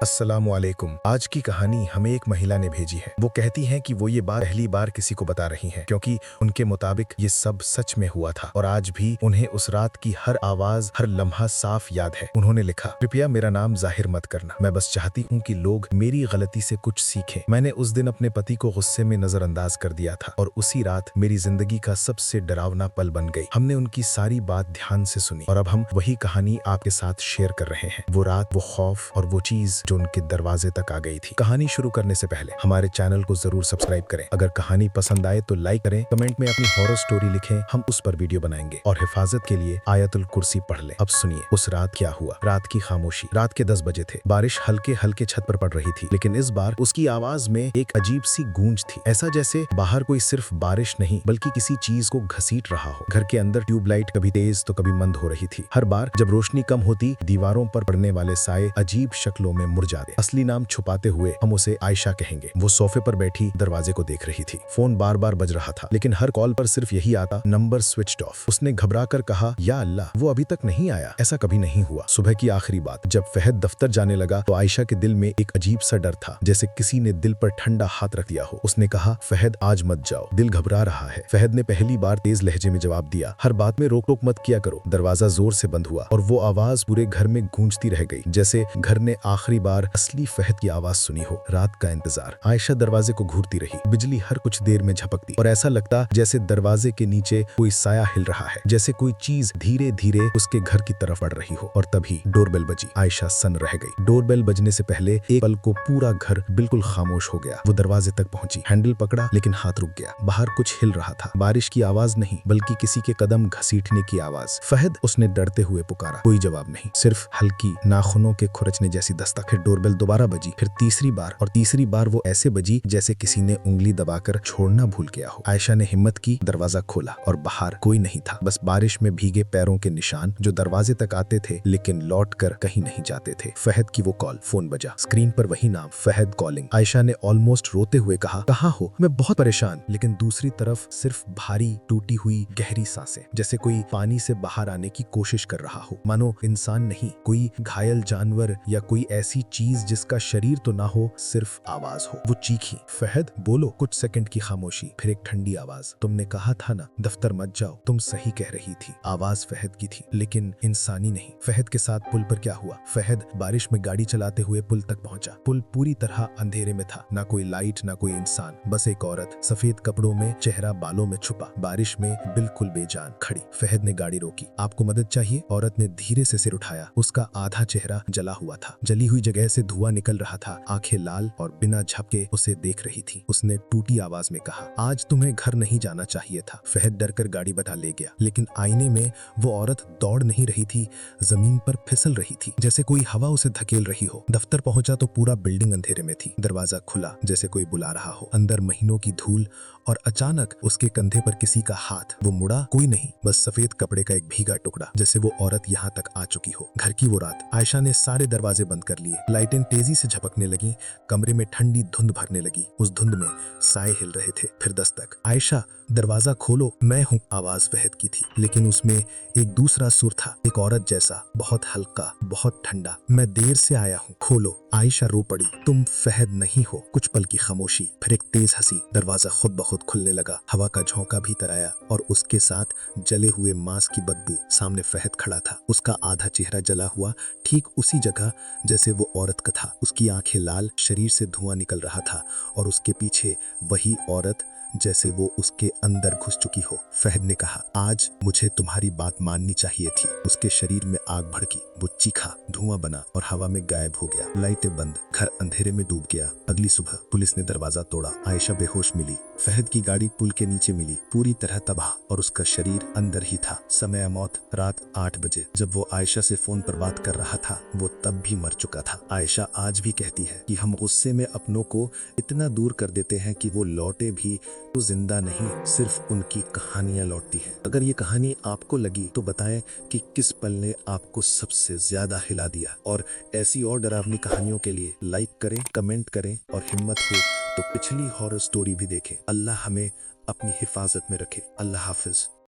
अस्सलामुअलैकुम। आज की कहानी हमें एक महिला ने भेजी है। वो कहती हैं कि वो ये बात पहली बार किसी को बता रही हैं, क्योंकि उनके मुताबिक ये सब सच में हुआ था और आज भी उन्हें उस रात की हर आवाज, हर लम्हा साफ याद है। उन्होंने लिखा, कृपया मेरा नाम जाहिर मत करना। मैं बस चाहती हूँ कि लोग मेरी गलती से कुछ सीखें। मैंने उस दिन अपने पति को गुस्से में नजरअंदाज कर दिया था और उसी रात मेरी जिंदगी का सबसे डरावना पल बन गई। हमने उनकी सारी बात ध्यान से सुनी और अब हम वही कहानी आपके साथ शेयर कर रहे हैं। वो रात, वो खौफ और वो चीज जो उनके दरवाजे तक आ गई थी। कहानी शुरू करने से पहले हमारे चैनल को जरूर सब्सक्राइब करें। अगर कहानी पसंद आए तो लाइक करें, कमेंट में अपनी हॉरर स्टोरी लिखें, हम उस पर वीडियो बनाएंगे और हिफाजत के लिए आयतुल कुर्सी पढ़ लें। अब सुनिए उस रात क्या हुआ। रात की खामोशी। रात के 10 बजे थे। बारिश हल्के हल्के छत पर पड़ रही थी, लेकिन इस बार उसकी आवाज में एक अजीब सी गूंज थी। ऐसा जैसे बाहर कोई सिर्फ बारिश नहीं बल्कि किसी चीज को घसीट रहा हो। घर के अंदर ट्यूबलाइट कभी तेज तो कभी मंद हो रही थी। हर बार जब रोशनी कम होती, दीवारों पर पड़ने वाले साए अजीब शक्लों में मुड़ जाते। असली नाम छुपाते हुए हम उसे आयशा कहेंगे। वो सोफे पर बैठी दरवाजे को देख रही थी। फोन बार बार बज रहा था, लेकिन हर कॉल पर सिर्फ यही आता, नंबर स्विच्ड ऑफ। उसने घबरा कर कहा, या अल्लाह, वो अभी तक नहीं आया। ऐसा कभी नहीं हुआ। सुबह की आखिरी बात, जब फहद दफ्तर जाने लगा तो आयशा के दिल में एक अजीब सा डर था, जैसे किसी ने दिल पर ठंडा हाथ रख दिया हो। उसने कहा, फहद आज मत जाओ, दिल घबरा रहा है। फहद ने पहली बार तेज लहजे में जवाब दिया, हर बात में रोक टोक मत किया करो। दरवाजा जोर से बंद हुआ और वो आवाज पूरे घर में गूंजती रह गई, जैसे घर ने आखिरी बार असली फहद की आवाज सुनी हो। रात का इंतजार। आयशा दरवाजे को घूरती रही। बिजली हर कुछ देर में झपकती और ऐसा लगता जैसे दरवाजे के नीचे कोई साया हिल रहा है, जैसे कोई चीज धीरे धीरे उसके घर की तरफ बढ़ रही हो। और तभी डोरबेल बजी। आयशा सन्न रह गई। डोरबेल बजने से पहले एक पल को पूरा घर बिल्कुल खामोश हो गया। वो दरवाजे तक पहुंची, हैंडल पकड़ा, लेकिन हाथ रुक गया। बाहर कुछ हिल रहा था। बारिश की आवाज नहीं बल्कि किसी के कदम घसीटने की आवाज। फहद, उसने डरते हुए पुकारा। कोई जवाब नहीं, सिर्फ हल्की नाखूनों के खुरचने जैसी दस्तक। फिर डोरबेल दोबारा बजी, फिर तीसरी बार, और तीसरी बार वो ऐसे बजी जैसे किसी ने उंगली दबाकर छोड़ना भूल गया हो। आयशा ने हिम्मत की, दरवाजा खोला और बाहर कोई नहीं था, बस बारिश में भीगे पैरों के निशान जो दरवाजे तक आते थे लेकिन लौट कर कहीं नहीं जाते थे। फहद की वो कॉल। फोन बजा, स्क्रीन पर वही नाम, फहद कॉलिंग। आयशा ने ऑलमोस्ट रोते हुए कहा, कहाँ हो, मैं बहुत परेशान। लेकिन दूसरी तरफ सिर्फ भारी टूटी हुई गहरी सांसें, जैसे कोई पानी से बाहर आने की कोशिश कर रहा हो। मानो इंसान नहीं, कोई घायल जानवर या कोई ऐसी चीज जिसका शरीर तो ना हो, सिर्फ आवाज हो। वो चीखी, फहद बोलो। कुछ सेकंड की खामोशी, फिर एक ठंडी आवाज, तुमने कहा था ना दफ्तर मत जाओ। तुम सही कह रही थी। आवाज फहद की थी, लेकिन इंसानी नहीं। फहद के साथ पुल पर क्या हुआ। फहद बारिश में गाड़ी चलाते हुए पुल तक पहुंचा। पुल पूरी तरह अंधेरे में था, ना कोई लाइट ना कोई इंसान, बस एक औरत सफेद कपड़ों में, चेहरा बालों में छुपा, बारिश में बिल्कुल बेजान खड़ी। फहद ने गाड़ी रोकी। आपको मदद चाहिए? औरत ने धीरे से सिर उठाया। उसका आधा चेहरा जला हुआ था, जली हुई जगह से धुआं निकल रहा था। आंखें लाल और बिना झपके उसे देख रही थी। उसने टूटी आवाज में कहा, आज तुम्हें घर नहीं जाना चाहिए था। फहद डरकर गाड़ी बढ़ा ले गया, लेकिन आईने में वो औरत दौड़ नहीं रही थी, जमीन पर फिसल रही थी, जैसे कोई हवा उसे धकेल रही हो। दफ्तर पहुंचा तो पूरा बिल्डिंग अंधेरे में थी। दरवाजा खुला, जैसे कोई बुला रहा हो। अंदर महीनों की धूल और अचानक उसके कंधे पर किसी का हाथ। वो मुड़ा, कोई नहीं, बस सफेद कपड़े का एक भीगा टुकड़ा, जैसे वो औरत यहाँ तक आ चुकी हो। घर की वो रात। आयशा ने सारे दरवाजे बंद कर लिए। लाइटें तेजी से झपकने लगी। कमरे में ठंडी धुंध भरने लगी। उस धुंध में साए हिल रहे थे। फिर दस्तक। आयशा, दरवाजा खोलो, मैं हूँ। आवाज फहद की थी, लेकिन उसमें एक दूसरा सुर था, एक औरत जैसा, बहुत हल्का, बहुत ठंडा। मैं देर से आया हूँ, खोलो। आयशा रो पड़ी, तुम फहद नहीं हो। कुछ पल की खामोशी, फिर एक तेज हंसी। दरवाजा खुद ब खुद खुलने लगा। हवा का झोंका भीतर आया और उसके साथ जले हुए मांस की बदबू। सामने फहद खड़ा था, उसका आधा चेहरा जला हुआ, ठीक उसी जगह जैसे वो औरत का था। उसकी आंखें लाल, शरीर से धुआं निकल रहा था और उसके पीछे वही औरत, जैसे वो उसके अंदर घुस चुकी हो। फहद ने कहा, आज मुझे तुम्हारी बात माननी चाहिए थी। उसके शरीर में आग भड़की, वो चीखा, धुआं बना और हवा में गायब हो गया। लाइटें बंद, घर अंधेरे में डूब गया। अगली सुबह पुलिस ने दरवाजा तोड़ा। आयशा बेहोश मिली। फहद की गाड़ी पुल के नीचे मिली, पूरी तरह तबाह, और उसका शरीर अंदर ही था। समय मौत रात 8 बजे। जब वो आयशा से फोन पर बात कर रहा था, वो तब भी मर चुका था। आयशा आज भी कहती है कि हम गुस्से में अपनों को इतना दूर कर देते हैं कि वो लौटे भी तो जिंदा नहीं, सिर्फ उनकी कहानियां लौटती हैं। अगर ये कहानी आपको लगी तो बताएं कि किस पल ने आपको सबसे ज्यादा हिला दिया। और ऐसी और डरावनी कहानियों के लिए लाइक करें, कमेंट करें और हिम्मत हो तो पिछली हॉरर स्टोरी भी देखें। अल्लाह हमें अपनी हिफाजत में रखे। अल्लाह हाफिज।